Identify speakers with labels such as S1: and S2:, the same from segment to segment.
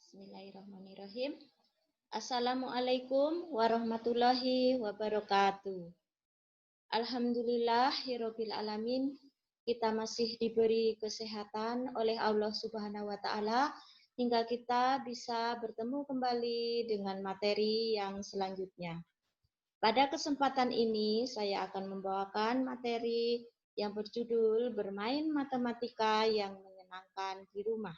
S1: Bismillahirrahmanirrahim. Assalamualaikum warahmatullahi wabarakatuh. Alhamdulillahirabbil alamin. Kita masih diberi kesehatan oleh Allah Subhanahu wa taala hingga kita bisa bertemu kembali dengan materi yang selanjutnya. Pada kesempatan ini saya akan membawakan materi yang berjudul Bermain Matematika yang Menyenangkan di Rumah.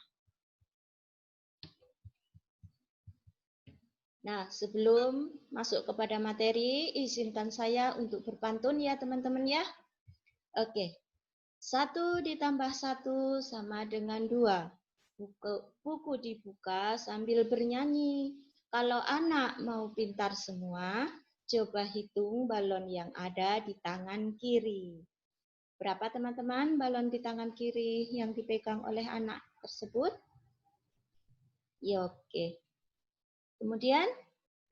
S1: Nah, sebelum masuk kepada materi, izinkan saya untuk berpantun ya teman-teman ya. Oke, 1 ditambah 1 sama dengan 2. Buku dibuka sambil bernyanyi. Kalau anak mau pintar semua, coba hitung balon yang ada di tangan kiri. Berapa teman-teman balon di tangan kiri yang dipegang oleh anak tersebut? Ya, oke. Kemudian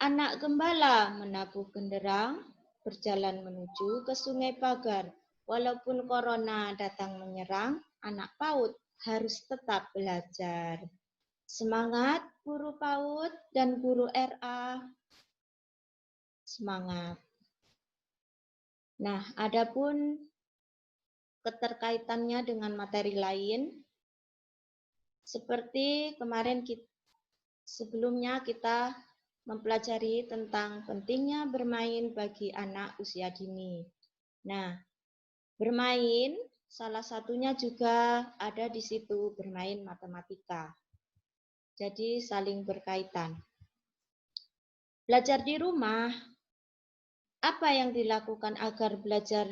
S1: anak gembala menabuh genderang berjalan menuju ke Sungai Pagar. Walaupun corona datang menyerang, anak PAUD harus tetap belajar. Semangat guru PAUD dan guru RA. Semangat. Nah, adapun keterkaitannya dengan materi lain, seperti kemarin sebelumnya kita mempelajari tentang pentingnya bermain bagi anak usia dini. Nah, bermain salah satunya juga ada di situ bermain matematika. Jadi saling berkaitan. Belajar di rumah, apa yang dilakukan agar belajar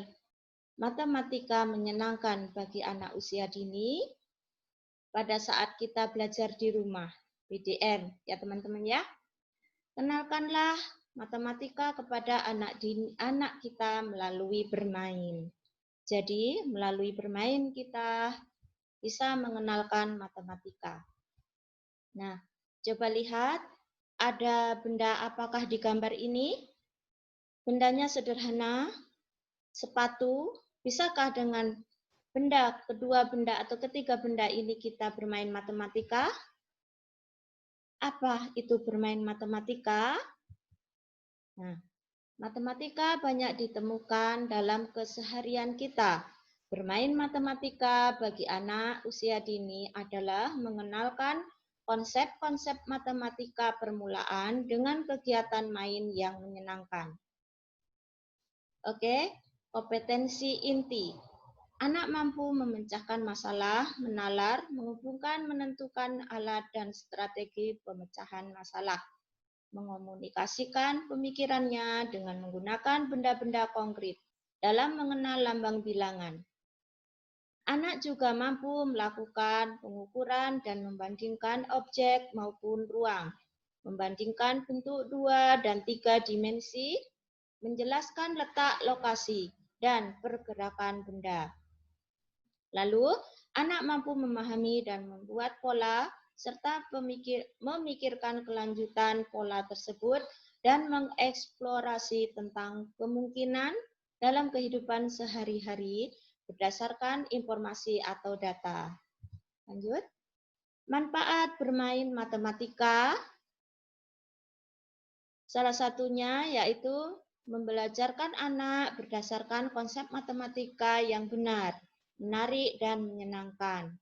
S1: matematika menyenangkan bagi anak usia dini? Pada saat kita belajar di rumah, BDR ya teman-teman ya. Kenalkanlah matematika kepada anak kita melalui bermain. Jadi, melalui bermain kita bisa mengenalkan matematika. Nah, coba lihat ada benda apakah di gambar ini? Bendanya sederhana, sepatu. Bisakah dengan kedua benda atau ketiga benda ini kita bermain matematika? Apa itu bermain matematika? Nah, matematika banyak ditemukan dalam keseharian kita. Bermain matematika bagi anak usia dini adalah mengenalkan konsep-konsep matematika permulaan dengan kegiatan main yang menyenangkan. Oke, kompetensi inti. Anak mampu memecahkan masalah, menalar, menghubungkan, menentukan alat dan strategi pemecahan masalah, mengomunikasikan pemikirannya dengan menggunakan benda-benda konkret dalam mengenal lambang bilangan. Anak juga mampu melakukan pengukuran dan membandingkan objek maupun ruang, membandingkan bentuk 2 dan 3 dimensi, menjelaskan letak lokasi dan pergerakan benda. Lalu, anak mampu memahami dan membuat pola serta memikirkan kelanjutan pola tersebut dan mengeksplorasi tentang kemungkinan dalam kehidupan sehari-hari berdasarkan informasi atau data. Lanjut. Manfaat bermain matematika. Salah satunya yaitu membelajarkan anak berdasarkan konsep matematika yang benar, menarik dan menyenangkan.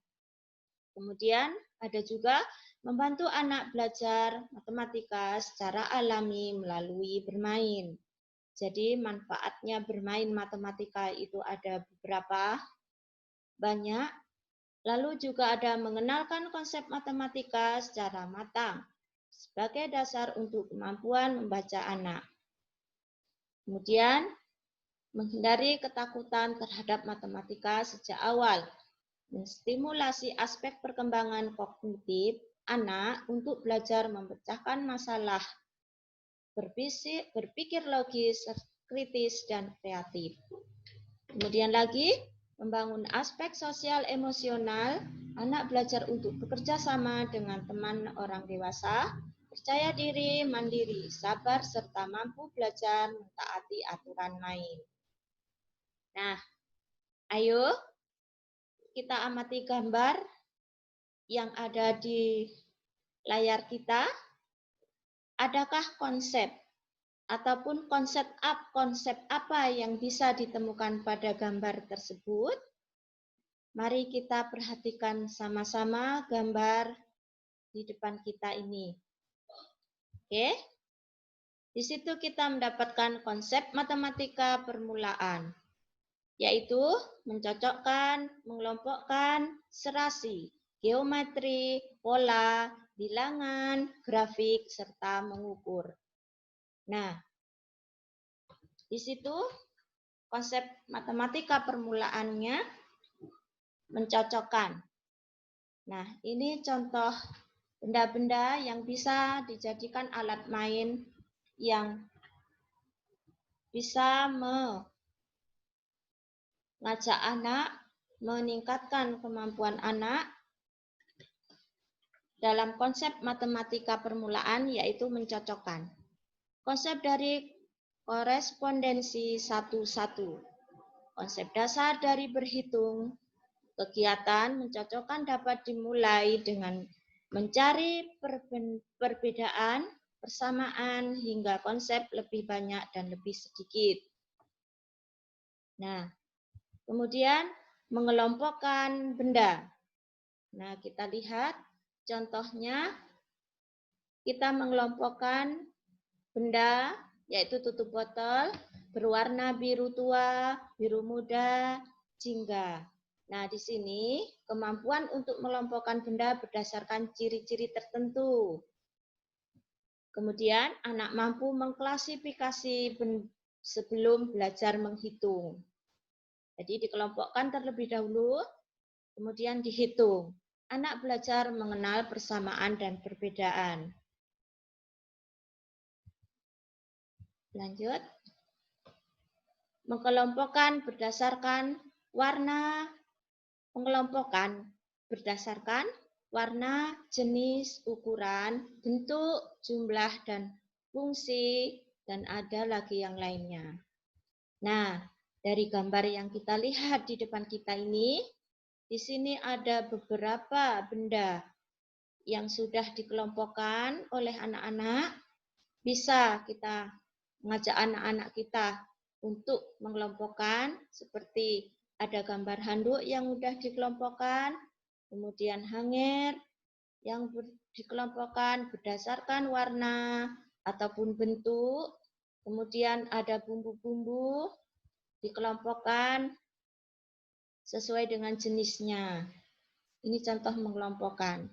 S1: Kemudian ada juga membantu anak belajar matematika secara alami melalui bermain. Jadi manfaatnya bermain matematika itu ada beberapa, banyak. Lalu juga ada mengenalkan konsep matematika secara matang sebagai dasar untuk kemampuan membaca anak. Kemudian menghindari ketakutan terhadap matematika sejak awal. Menstimulasi aspek perkembangan kognitif anak untuk belajar memecahkan masalah, berpikir logis, kritis, dan kreatif. Kemudian lagi, membangun aspek sosial emosional, anak belajar untuk bekerja sama dengan teman orang dewasa, percaya diri, mandiri, sabar, serta mampu belajar mentaati aturan main. Nah, ayo kita amati gambar yang ada di layar kita, adakah konsep ataupun konsep apa yang bisa ditemukan pada gambar tersebut? Mari kita perhatikan sama-sama gambar di depan kita ini. Oke. Di situ kita mendapatkan konsep matematika permulaan, yaitu mencocokkan, mengelompokkan serasi, geometri, pola, bilangan, grafik, serta mengukur. Nah, di situ konsep matematika permulaannya mencocokkan. Nah, ini contoh benda-benda yang bisa dijadikan alat main yang bisa mengajak anak, meningkatkan kemampuan anak dalam konsep matematika permulaan, yaitu mencocokkan. Konsep dari korespondensi satu-satu. Konsep dasar dari berhitung. Kegiatan mencocokkan dapat dimulai dengan mencari perbedaan, persamaan, hingga konsep lebih banyak dan lebih sedikit. Nah, kemudian mengelompokkan benda. Nah, kita lihat contohnya, kita mengelompokkan benda, yaitu tutup botol, berwarna biru tua, biru muda, jingga. Nah, di sini kemampuan untuk mengelompokkan benda berdasarkan ciri-ciri tertentu. Kemudian, anak mampu mengklasifikasi sebelum belajar menghitung. Jadi, dikelompokkan terlebih dahulu, kemudian dihitung. Anak belajar mengenal persamaan dan perbedaan. Lanjut. Mengelompokkan berdasarkan warna, pengelompokan berdasarkan warna, jenis, ukuran, bentuk, jumlah, dan fungsi, dan ada lagi yang lainnya. Nah, dari gambar yang kita lihat di depan kita ini, di sini ada beberapa benda yang sudah dikelompokkan oleh anak-anak. Bisa kita mengajak anak-anak kita untuk mengelompokkan, seperti ada gambar handuk yang sudah dikelompokkan, kemudian hanger yang dikelompokkan berdasarkan warna ataupun bentuk, kemudian ada bumbu-bumbu dikelompokkan sesuai dengan jenisnya. Ini contoh mengelompokkan.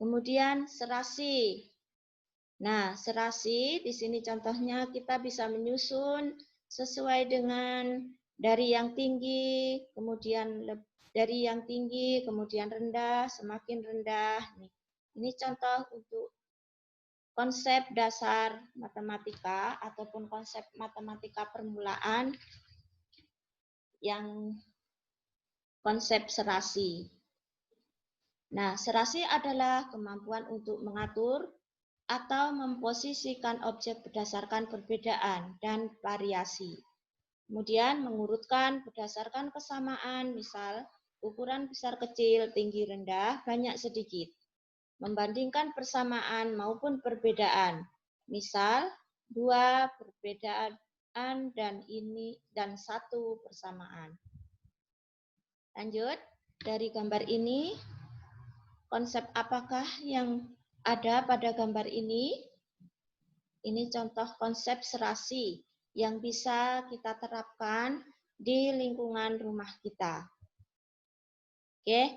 S1: Kemudian serasi. Nah, serasi di sini contohnya kita bisa menyusun sesuai dengan dari yang tinggi, kemudian dari yang tinggi, kemudian rendah, semakin rendah. Ini contoh untuk konsep dasar matematika ataupun konsep matematika permulaan yang konsep serasi. Nah, serasi adalah kemampuan untuk mengatur atau memposisikan objek berdasarkan perbedaan dan variasi. Kemudian mengurutkan berdasarkan kesamaan, misal ukuran besar kecil, tinggi rendah, banyak sedikit. Membandingkan persamaan maupun perbedaan, misal 2 perbedaan dan 1 persamaan. Lanjut, dari gambar ini, konsep apakah yang ada pada gambar ini? Ini contoh konsep serasi yang bisa kita terapkan di lingkungan rumah kita. Oke,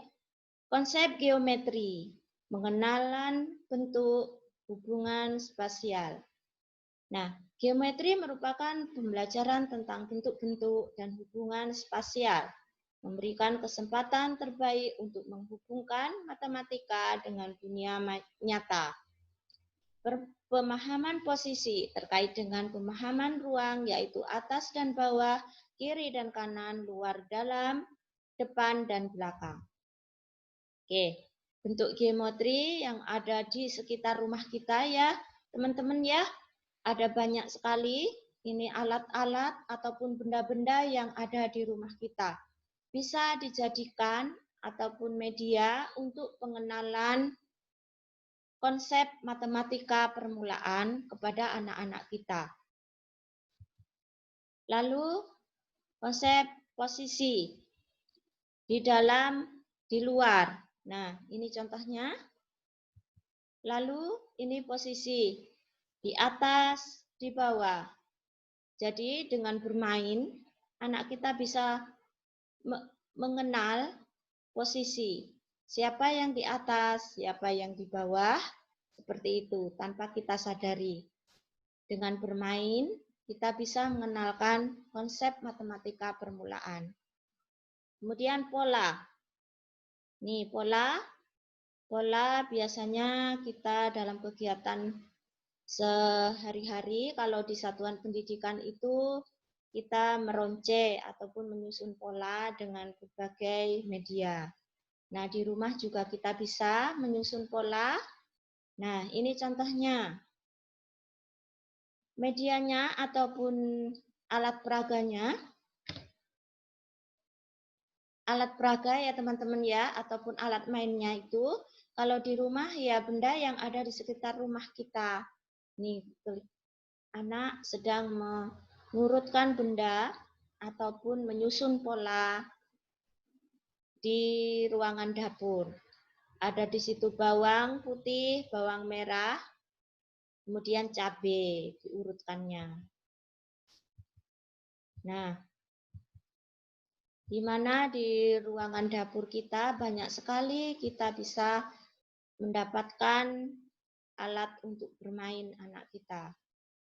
S1: konsep geometri, pengenalan bentuk, hubungan spasial. Nah, geometri merupakan pembelajaran tentang bentuk-bentuk dan hubungan spasial, memberikan kesempatan terbaik untuk menghubungkan matematika dengan dunia nyata. Pemahaman posisi terkait dengan pemahaman ruang, yaitu atas dan bawah, kiri dan kanan, luar dalam, depan dan belakang. Oke, bentuk geometri yang ada di sekitar rumah kita ya, teman-teman ya. Ada banyak sekali ini alat-alat ataupun benda-benda yang ada di rumah kita. Bisa dijadikan ataupun media untuk pengenalan konsep matematika permulaan kepada anak-anak kita. Lalu konsep posisi di dalam, di luar. Nah, ini contohnya. Lalu ini posisi di atas, di bawah. Jadi dengan bermain, anak kita bisa mengenal posisi. Siapa yang di atas, siapa yang di bawah, seperti itu, tanpa kita sadari. Dengan bermain, kita bisa mengenalkan konsep matematika permulaan. Kemudian pola. Nih, pola biasanya kita dalam kegiatan sehari-hari, kalau di satuan pendidikan itu kita meronce ataupun menyusun pola dengan berbagai media. Nah, di rumah juga kita bisa menyusun pola. Nah, ini contohnya. Medianya ataupun alat peraganya. Alat peraga ya teman-teman ya, ataupun alat mainnya itu. Kalau di rumah ya benda yang ada di sekitar rumah kita. Nih, anak sedang mengurutkan benda ataupun menyusun pola di ruangan dapur. Ada di situ bawang putih, bawang merah, kemudian cabai diurutkannya. Nah, di mana di ruangan dapur kita banyak sekali kita bisa mendapatkan alat untuk bermain anak kita.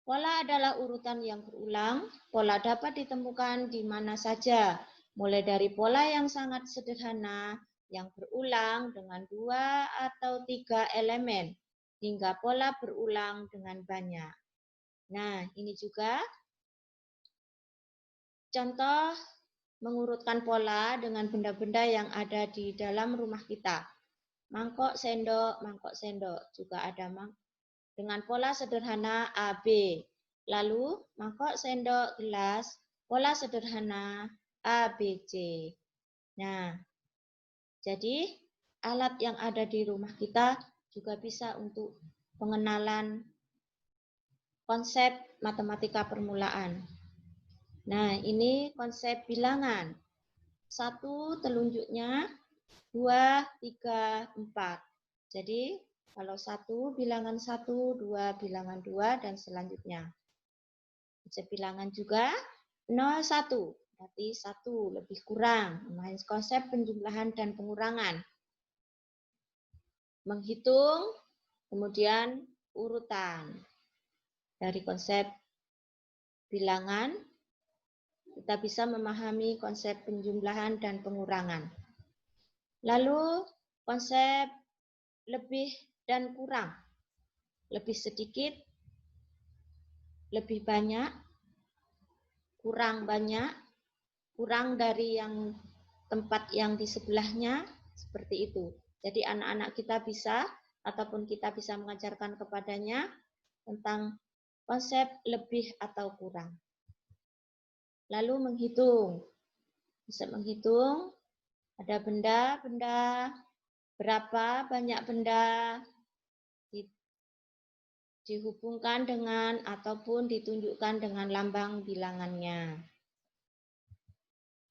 S1: Pola adalah urutan yang berulang. Pola dapat ditemukan di mana saja, mulai dari pola yang sangat sederhana, yang berulang dengan 2 atau 3 elemen, hingga pola berulang dengan banyak. Nah, ini juga contoh mengurutkan pola dengan benda-benda yang ada di dalam rumah kita. Mangkok, sendok, juga ada dengan pola sederhana AB. Lalu mangkok, sendok, gelas, pola sederhana ABC. Nah, jadi alat yang ada di rumah kita juga bisa untuk pengenalan konsep matematika permulaan. Nah, ini konsep bilangan. 1 telunjuknya, 2, 3, 4. Jadi kalau 1 bilangan 1, 2 bilangan 2, dan selanjutnya. Konsep bilangan juga 0, 1. Berarti 1 lebih kurang. Konsep penjumlahan dan pengurangan. Menghitung, kemudian urutan. Dari konsep bilangan, kita bisa memahami konsep penjumlahan dan pengurangan. Lalu konsep lebih dan kurang. Lebih sedikit, lebih banyak, kurang banyak, kurang dari yang tempat yang di sebelahnya, seperti itu. Jadi anak-anak kita bisa ataupun kita bisa mengajarkan kepadanya tentang konsep lebih atau kurang. Lalu menghitung. Bisa menghitung ada benda-benda, berapa banyak benda, dihubungkan dengan ataupun ditunjukkan dengan lambang bilangannya.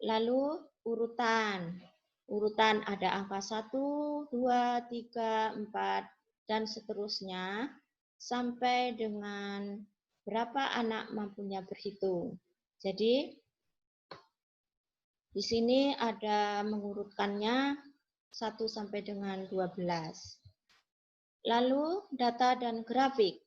S1: Lalu urutan. Urutan ada angka 1, 2, 3, 4, dan seterusnya sampai dengan berapa anak mampunya berhitung. Jadi di sini ada mengurutkannya 1 sampai dengan 12. Lalu data dan grafik.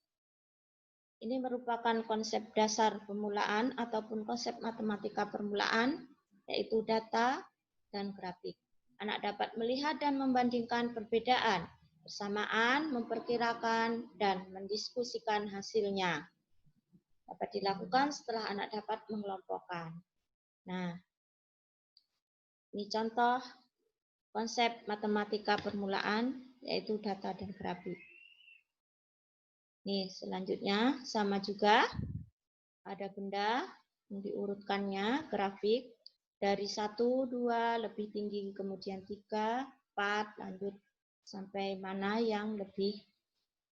S1: Ini merupakan konsep dasar permulaan ataupun konsep matematika permulaan, yaitu data dan grafik. Anak dapat melihat dan membandingkan perbedaan, persamaan, memperkirakan, dan mendiskusikan hasilnya. Dapat dilakukan setelah anak dapat mengelompokkan. Nah, ini contoh konsep matematika permulaan, yaitu data dan grafik. Nih, selanjutnya sama juga ada benda yang diurutkannya grafik dari 1, 2 lebih tinggi, kemudian 3, 4 lanjut sampai mana yang lebih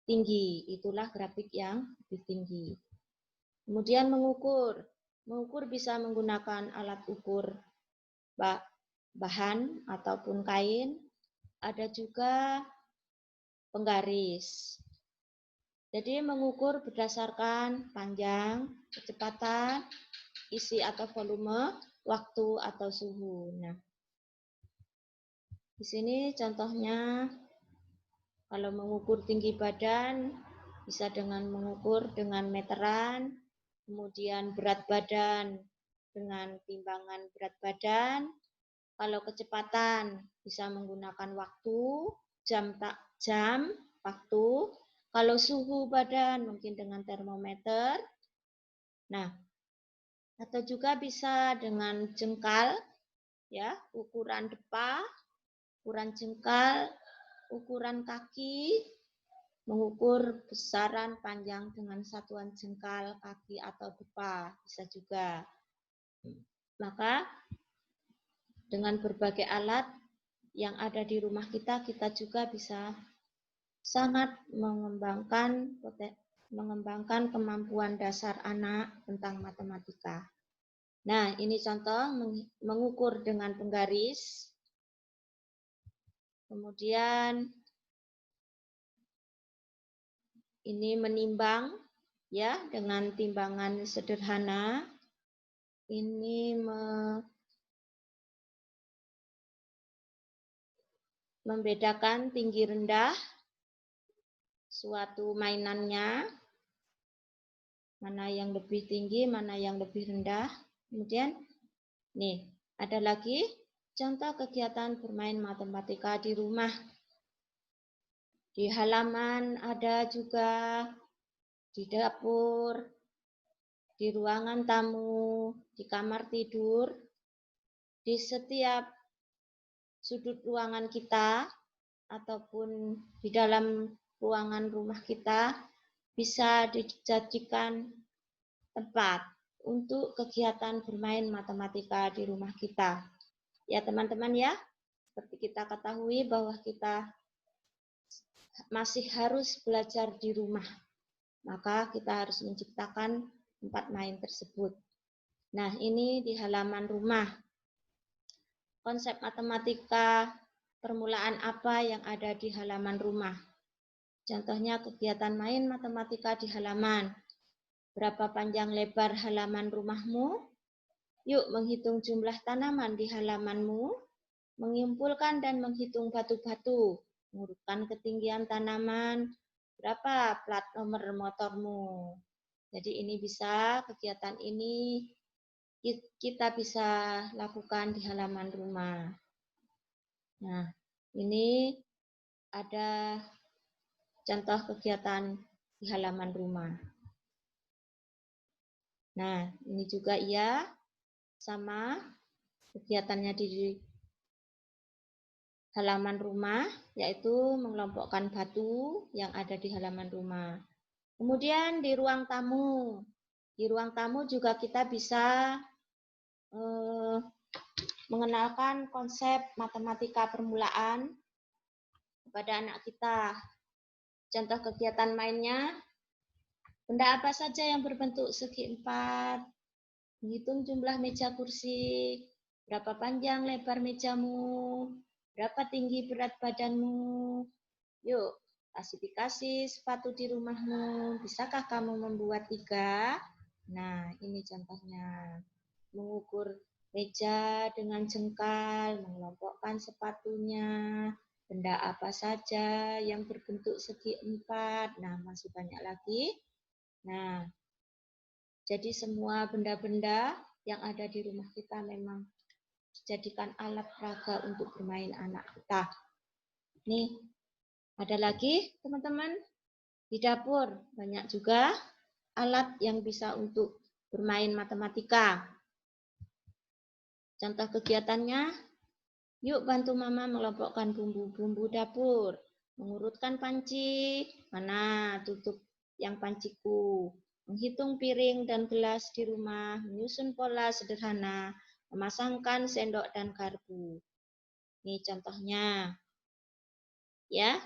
S1: tinggi. Itulah grafik yang lebih tinggi. Kemudian mengukur. Mengukur bisa menggunakan alat ukur bahan ataupun kain. Ada juga penggaris. Jadi mengukur berdasarkan panjang, kecepatan, isi atau volume, waktu atau suhu. Nah, di sini contohnya kalau mengukur tinggi badan bisa dengan mengukur dengan meteran, kemudian berat badan dengan timbangan berat badan. Kalau kecepatan bisa menggunakan waktu, jam, waktu. Kalau suhu badan mungkin dengan termometer. Nah, atau juga bisa dengan jengkal, ya, ukuran depa, ukuran jengkal, ukuran kaki, mengukur besaran panjang dengan satuan jengkal, kaki atau depa, bisa juga. Maka dengan berbagai alat yang ada di rumah kita, kita juga bisa sangat mengembangkan kemampuan dasar anak tentang matematika. Nah, ini contoh mengukur dengan penggaris. Kemudian ini menimbang ya dengan timbangan sederhana. Ini membedakan tinggi rendah suatu mainannya, mana yang lebih tinggi, mana yang lebih rendah. Kemudian, nih, ada lagi contoh kegiatan bermain matematika di rumah. Di halaman ada juga, di dapur, di ruangan tamu, di kamar tidur, di setiap sudut ruangan kita, ataupun di dalam ruangan rumah kita, bisa dijadikan tempat untuk kegiatan bermain matematika di rumah kita. Ya teman-teman ya, seperti kita ketahui bahwa kita masih harus belajar di rumah. Maka kita harus menciptakan tempat main tersebut. Nah, ini di halaman rumah. Konsep matematika permulaan apa yang ada di halaman rumah? Contohnya kegiatan main matematika di halaman. Berapa panjang lebar halaman rumahmu? Yuk menghitung jumlah tanaman di halamanmu, mengumpulkan dan menghitung batu-batu, mengurutkan ketinggian tanaman, berapa plat nomor motormu. Jadi ini bisa, kegiatan ini kita bisa lakukan di halaman rumah. Nah, ini ada contoh kegiatan di halaman rumah. Nah, ini juga iya, sama kegiatannya di halaman rumah, yaitu mengelompokkan batu yang ada di halaman rumah. Kemudian di ruang tamu. Di ruang tamu juga kita bisa mengenalkan konsep matematika permulaan kepada anak kita. Contoh kegiatan mainnya, benda apa saja yang berbentuk segi 4, menghitung jumlah meja kursi, berapa panjang lebar mejamu, berapa tinggi berat badanmu. Yuk, klasifikasi sepatu di rumahmu. Bisakah kamu membuat 3? Nah, ini contohnya. Mengukur meja dengan jengkal, mengelompokkan sepatunya, benda apa saja yang berbentuk segi 4. Nah, masih banyak lagi. Nah, jadi semua benda-benda yang ada di rumah kita memang dijadikan alat peraga untuk bermain anak kita. Nih, ada lagi teman-teman, di dapur banyak juga alat yang bisa untuk bermain matematika. Contoh kegiatannya, yuk bantu mama mengelompokkan bumbu-bumbu dapur, mengurutkan panci, mana tutup yang panciku, menghitung piring dan gelas di rumah, menyusun pola sederhana, memasangkan sendok dan garpu. Ini contohnya. Ya.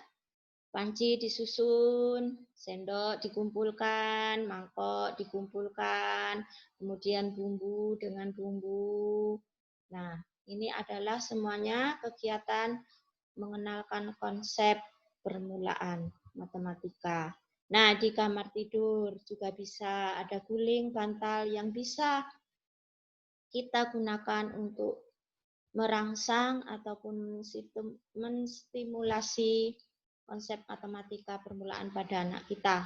S1: Panci disusun, sendok dikumpulkan, mangkok dikumpulkan, kemudian bumbu dengan bumbu. Nah, ini adalah semuanya kegiatan mengenalkan konsep permulaan matematika. Nah, di kamar tidur juga bisa ada guling, bantal yang bisa kita gunakan untuk merangsang ataupun menstimulasi konsep matematika permulaan pada anak kita.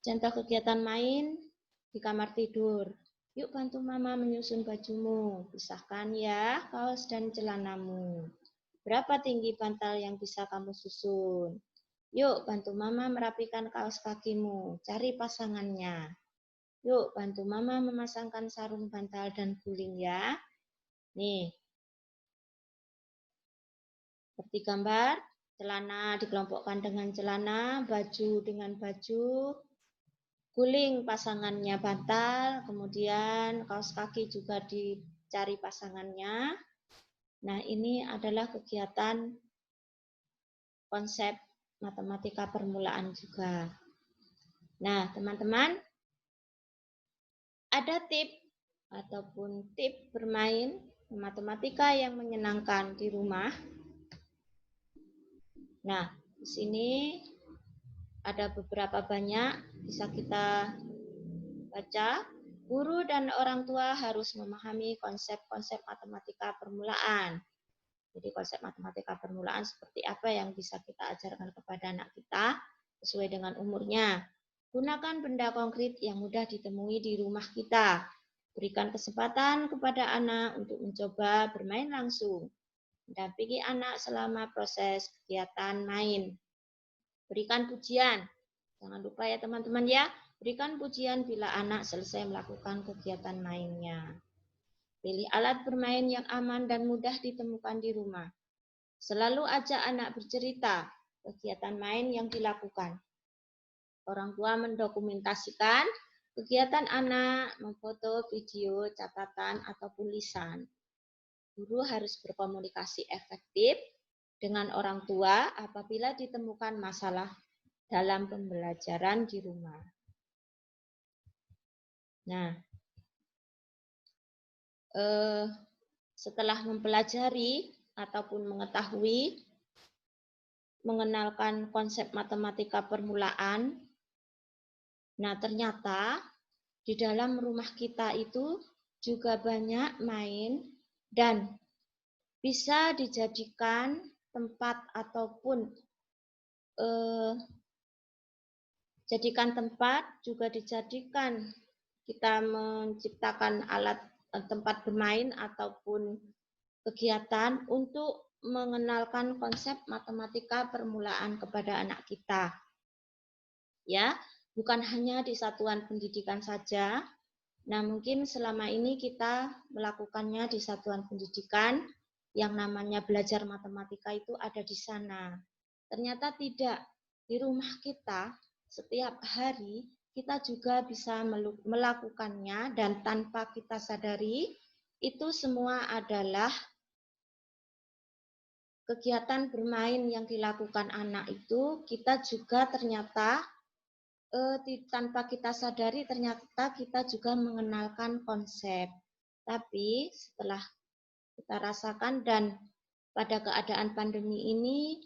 S1: Contoh kegiatan main di kamar tidur. Yuk bantu mama menyusun bajumu. Pisahkan ya kaos dan celanamu. Berapa tinggi bantal yang bisa kamu susun? Yuk bantu mama merapikan kaos kakimu. Cari pasangannya. Yuk bantu mama memasangkan sarung bantal dan guling ya. Nih, seperti gambar, celana dikelompokkan dengan celana, baju dengan baju, guling pasangannya bantal, kemudian kaos kaki juga dicari pasangannya. Nah, ini adalah kegiatan konsep matematika permulaan juga. Nah, teman-teman, ada tip bermain matematika yang menyenangkan di rumah. Nah, di sini ada beberapa banyak bisa kita baca. Guru dan orang tua harus memahami konsep-konsep matematika permulaan. Jadi konsep matematika permulaan seperti apa yang bisa kita ajarkan kepada anak kita sesuai dengan umurnya. Gunakan benda konkret yang mudah ditemui di rumah kita. Berikan kesempatan kepada anak untuk mencoba bermain langsung. Mendampingi anak selama proses kegiatan main. Berikan pujian. Jangan lupa ya teman-teman ya, berikan pujian bila anak selesai melakukan kegiatan mainnya. Pilih alat bermain yang aman dan mudah ditemukan di rumah. Selalu ajak anak bercerita kegiatan main yang dilakukan. Orang tua mendokumentasikan kegiatan anak, memfoto, video, catatan, ataupun lisan. Guru harus berkomunikasi efektif dengan orang tua apabila ditemukan masalah dalam pembelajaran di rumah. Nah, setelah mempelajari ataupun mengetahui, mengenalkan konsep matematika permulaan, nah ternyata di dalam rumah kita itu juga banyak main dan bisa dijadikan tempat ataupun juga dijadikan kita menciptakan alat tempat bermain ataupun kegiatan untuk mengenalkan konsep matematika permulaan kepada anak kita. Ya, bukan hanya di satuan pendidikan saja. Nah, mungkin selama ini kita melakukannya di satuan pendidikan yang namanya belajar matematika itu ada di sana. Ternyata tidak. Di rumah kita setiap hari kita juga bisa melakukannya dan tanpa kita sadari itu semua adalah kegiatan bermain yang dilakukan anak itu kita juga ternyata tanpa kita sadari ternyata kita juga mengenalkan konsep. Tapi setelah kita rasakan dan pada keadaan pandemi ini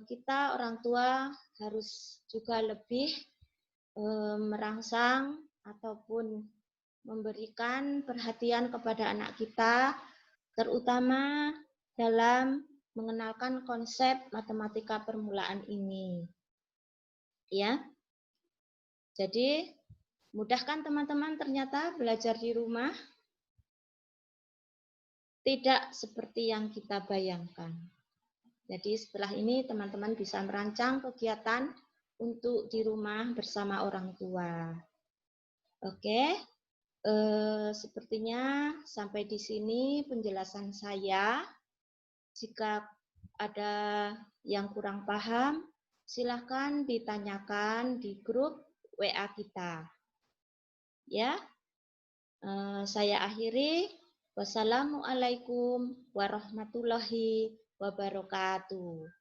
S1: kita orang tua harus juga lebih merangsang ataupun memberikan perhatian kepada anak kita terutama dalam mengenalkan konsep matematika permulaan ini. Ya. Jadi, mudah kan teman-teman ternyata belajar di rumah? Tidak seperti yang kita bayangkan. Jadi setelah ini teman-teman bisa merancang kegiatan untuk di rumah bersama orang tua. Oke, sepertinya sampai di sini penjelasan saya. Jika ada yang kurang paham, silahkan ditanyakan di grup WA kita. Ya, saya akhiri. Wassalamualaikum warahmatullahi wabarakatuh.